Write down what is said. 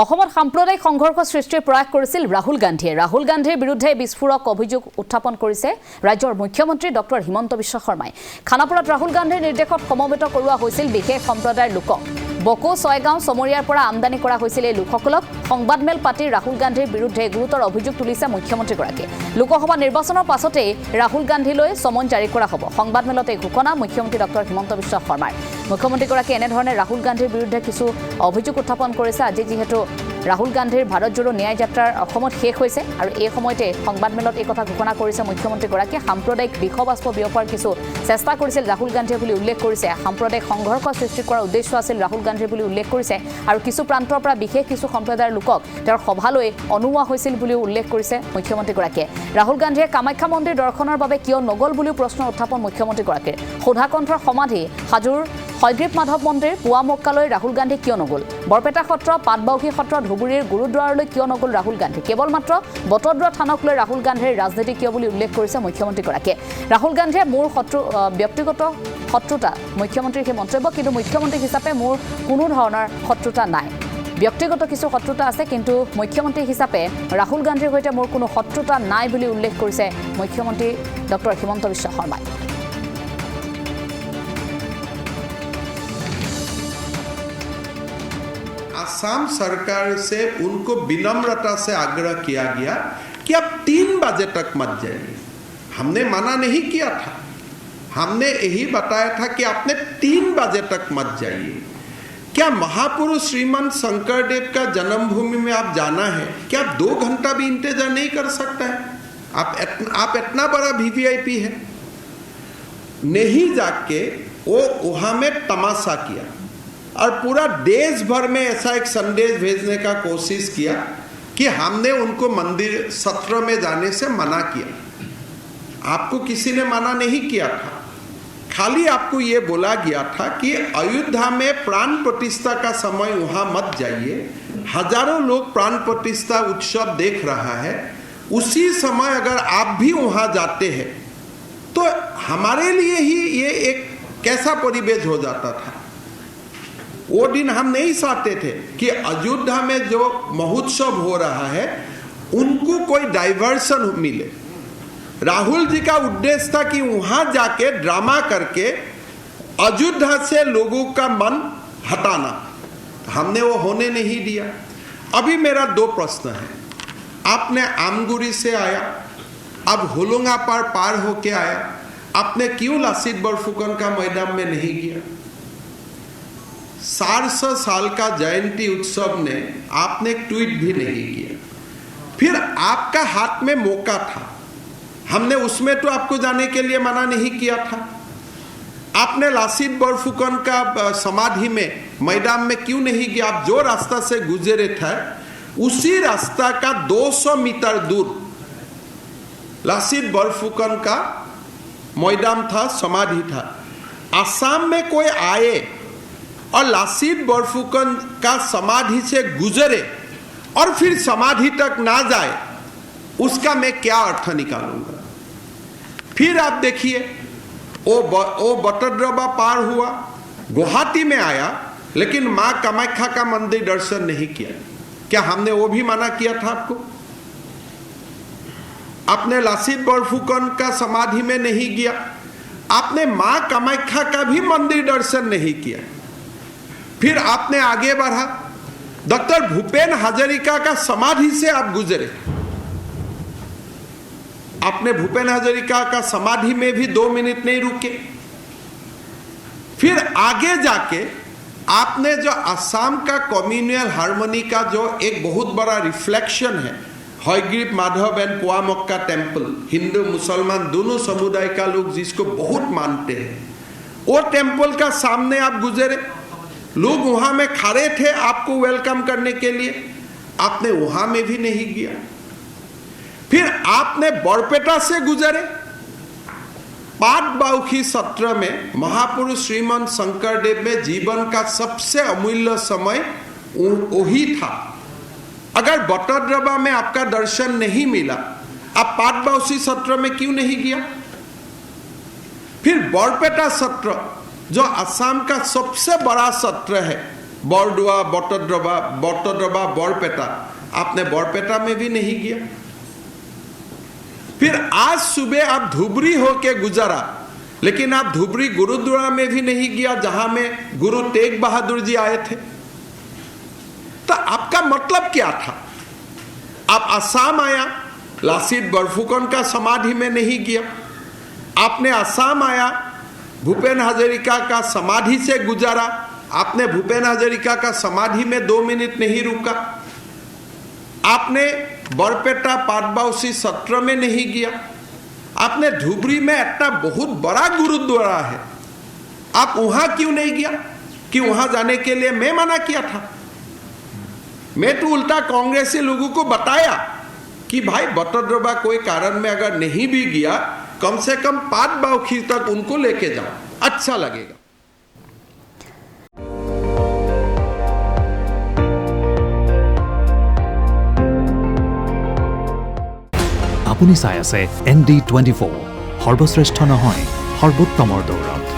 অসমত সাম্প্ৰদায়িক সংঘৰ্ষ সৃষ্টিৰ প্ৰয়াস কৰিছিল ৰাহুল গান্ধীয়ে। ৰাহুল গান্ধীৰ বিৰুদ্ধে বিস্ফোৰক অভিযোগ উত্থাপন কৰিছে ৰাজ্যৰ মুখ্যমন্ত্ৰী ডক্টৰ হিমন্ত বিশ্ব শৰ্মাই। খানাপুৰত ৰাহুল গান্ধীৰ নিৰ্দেশত সমবেত কৰোৱা হৈছিল বিশেষ সম্প্ৰদায়ৰ লোকক। বকো ছয়গাঁও চমৰীয়াৰ পৰা আমদানি কৰা হৈছিল এই লোকসকলক। সংবাদমেল পাতি ৰাহুল গান্ধীৰ বিৰুদ্ধে গুৰুতৰ অভিযোগ তুলিছে মুখ্যমন্ত্ৰীগৰাকীয়ে। লোকসভা নিৰ্বাচনৰ পাছতে ৰাহুল গান্ধীলৈ সমন জাৰি কৰা হ'ব। সংবাদমেলত এই ঘোষণা মুখ্যমন্ত্ৰী ডক্টৰ হিমন্ত বিশ্ব শৰ্মাৰ। মুখ্যমন্ত্ৰীগৰাকীয়ে এনেধৰণে ৰাহুল গান্ধীৰ বিৰুদ্ধে কিছু অভিযোগ উত্থাপন কৰিছে। আজি যিহেতু ৰাহুল গান্ধীৰ ভাৰত জোড়ো ন্যায় যাত্ৰাৰ অসমত শেষ হৈছে আৰু এই সময়তে সংবাদমেলত এই কথা ঘোষণা কৰিছে মুখ্যমন্ত্ৰীগৰাকীয়ে। সাম্প্ৰদায়িক বিষবাস্প বিয়পাৰ কিছু চেষ্টা কৰিছিল ৰাহুল গান্ধীয়ে বুলি উল্লেখ কৰিছে। সাম্প্ৰদায়িক সংঘৰ্ষ সৃষ্টি কৰাৰ উদ্দেশ্য আছিল ৰাহুল গান্ধীৰ বুলি উল্লেখ কৰিছে আৰু কিছু প্ৰান্তৰ পৰা বিশেষ কিছু সম্প্ৰদায়ৰ লোকক তেওঁৰ সভালৈ অনুৱা হৈছিল বুলিও উল্লেখ কৰিছে মুখ্যমন্ত্ৰীগৰাকীয়ে। ৰাহুল গান্ধীয়ে কামাখ্যা মন্দিৰ দৰ্শনৰ বাবে কিয় নগল বুলিও প্ৰশ্ন উত্থাপন মুখ্যমন্ত্ৰীগৰাকীৰ। সোধাকণ্ঠৰ সমাধি হাজোৰ হয়গ্ৰীৱ মাধৱ মন্দিৰ পুৱা মক্কালৈ ৰাহুল গান্ধী কিয় নগল? বৰপেটা সত্ৰ, পাটবাউসী সত্ৰ, ধুবুৰীৰ গুৰুদ্বাৰলৈ কিয় নগল ৰাহুল গান্ধী? কেৱল মাত্ৰ বটদ্ৰ থানক লৈ ৰাহুল গান্ধীৰ ৰাজনীতি কিয় বুলি উল্লেখ কৰিছে মুখ্যমন্ত্ৰীগৰাকীয়ে। ৰাহুল গান্ধীয়ে মোৰ ব্যক্তিগত শত্ৰুতা মুখ্যমন্ত্ৰীৰ সেই মন্তব্য, কিন্তু মুখ্যমন্ত্ৰী হিচাপে মোৰ কোনো ধৰণৰ শত্ৰুতা নাই। ব্যক্তিগত কিছু শত্ৰুতা আছে, কিন্তু মুখ্যমন্ত্ৰী হিচাপে ৰাহুল গান্ধীৰ সৈতে মোৰ কোনো শত্ৰুতা নাই বুলি উল্লেখ কৰিছে মুখ্যমন্ত্ৰী ডক্টৰ হিমন্ত বিশ্ব শৰ্মাই। असम सरकार से उनको विनम्रता से आग्रह किया गया कि आप 3 बजे तक मत जाइए। हमने मना नहीं किया था, हमने यही बताया था कि आपने 3 बजे तक मत जाइए। क्या महापुरुष श्रीमंत शंकरदेव का जन्मभूमि में आप जाना है? क्या आप 2 घंटा भी इंतजार नहीं कर सकता है? आप इतना बड़ा वीवीआईपी है। नहीं जाके वो वहाँ में तमाशा किया और पूरा देश भर में ऐसा एक संदेश भेजने का कोशिश किया कि हमने उनको मंदिर सत्र में जाने से मना किया। आपको किसी ने मना नहीं किया था, खाली आपको ये बोला गया था कि अयोध्या में प्राण प्रतिष्ठा का समय वहाँ मत जाइए। हजारों लोग प्राण प्रतिष्ठा उत्सव देख रहा है, उसी समय अगर आप भी वहाँ जाते हैं तो हमारे लिए ही ये एक कैसा परिवेश हो जाता था। वो दिन हम नहीं चाहते थे कि अयोध्या में जो महोत्सव हो रहा है उनको कोई डाइवर्सन मिले। राहुल जी का उद्देश्य था कि वहां जाके ड्रामा करके अयोध्या से लोगों का मन हटाना। हमने वो होने नहीं दिया। अभी मेरा 2 प्रश्न है। आपने आमगुरी से आया, अब होलोंगा पार होके आया, आपने क्यों लासित बरफुकन का मैदान में नहीं गया? 400 साल का जयंती उत्सव ने आपने एक ट्वीट भी नहीं किया। फिर आपका हाथ में मौका था, हमने उसमें तो आपको जाने के लिए मना नहीं किया था। आपने लासित बरफुकन का समाधि में मैदान में क्यों नहीं गया? आप जो रास्ता से गुजरे थे उसी रास्ता का 200 मीटर दूर लासित बरफुकन का मैदान था, समाधि था। असम में कोई आए और लासित बरफुकन का समाधि से गुजरे और फिर समाधि तक ना जाए, उसका मैं क्या अर्थ निकालूंगा? फिर आप देखिए वो बटद्रवा पार हुआ, गुवाहाटी में आया, लेकिन मां कामाख्या का मंदिर दर्शन नहीं किया। क्या हमने वो भी मना किया था आपको? आपने लासित बरफुकन का समाधि में नहीं गया, आपने मां कामाख्या का भी मंदिर दर्शन नहीं किया। फिर आपने आगे बढ़ा, डॉक्टर भूपेन हजारिका का समाधि से आप गुजरे। आपने भूपेन हजारिका का समाधि में भी 2 मिनट नहीं रुके। फिर आगे जाके आपने जो असम का कम्युनल हार्मनी का जो एक बहुत बड़ा रिफ्लेक्शन है, हयग्रीव माधव एंड पोआमक्का टेम्पल, हिंदू मुसलमान दोनों समुदाय का लोग जिसको बहुत मानते हैं, वो टेम्पल का सामने आप गुजरे। लोग वहां में खड़े थे आपको वेलकम करने के लिए, आपने वहां में भी नहीं गया। फिर आपने बरपेटा से गुजरे, पाटबाउखी सत्र में महापुरुष श्रीमंत शंकरदेव में जीवन का सबसे अमूल्य समय वही था। अगर बटद्रवा में आपका दर्शन नहीं मिला, आप पाटबाउखी सत्र में क्यों नहीं गया? फिर बरपेटा सत्र जो असम का सबसे बड़ा सत्र है, बरदुआ, बटद्रवा, बरपेटा, आपने बरपेटा में भी नहीं किया। फिर आज सुबह आप धुबरी होके गुजरा, लेकिन आप धुबरी गुरुद्वारा में भी नहीं गया जहां में गुरु तेग बहादुर जी आए थे। तो आपका मतलब क्या था? आप असम आया, लासित बरफुकन का समाधि में नहीं गया। आपने असम आया, भूपेन हजारिका का समाधि से गुजरा, आपने भूपेन हजारिका का समाधि में 2 मिनट नहीं रुका। आपने बरपेटा पाटबाउसी सत्र में नहीं गया। आपने धुबरी में इतना बहुत बड़ा गुरुद्वारा है, आप वहां क्यों नहीं गया? कि वहां जाने के लिए मैं मना किया था? मैं तो उल्टा कांग्रेसी लोगों को बताया कि भाई बटद्रवा कोई कारण में अगर नहीं भी गया, कम से कम पाटबाउसी तक उनको लेके जाओ, अच्छा लगेगा। আপুনি চাই আছে ND24 সৰ্বশ্ৰেষ্ঠ নহয় সৰ্বোত্তমৰ দৌৰত।